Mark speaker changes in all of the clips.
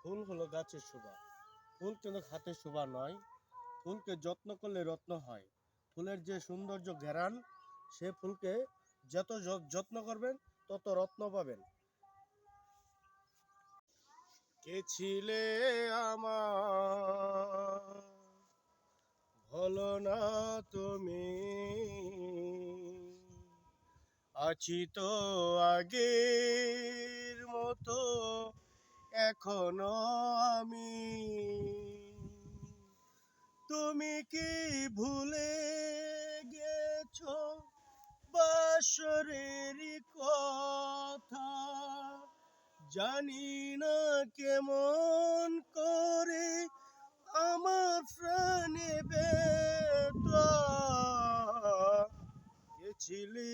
Speaker 1: ফুল হলো গাছের শোভা। ফুল কিন্তু হাতের শোভা নয়। ফুলকে যত্ন করলে রত্ন হয়। ফুলের যে সৌন্দর্য ঘ্রাণ, সে ফুলকে যত যত্ন করবেন তত রত্ন পাবেন। কে ছিলে আমার ভলো না তুমি, আছি তো আগের মতো এখনো আমি। তুমি কি ভুলে গেছো বাসরের কথা? জানি না কেমন করে আমার প্রাণে ব্যথা। কে ছিলি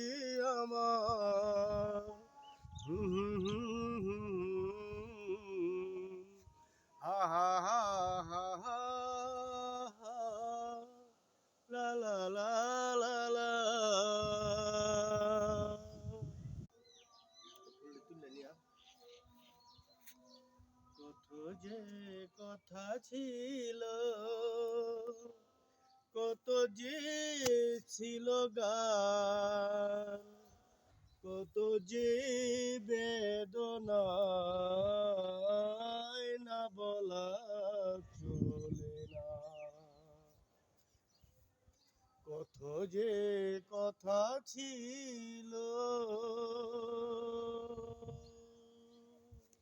Speaker 1: আমার হা হা হা হা হা হা লা লা লা লা লা। কত যে কথা ছিল, কত যে ছিল গান, কত যে বেদনায় না বলা চলে না। কত যে কথা ছিল,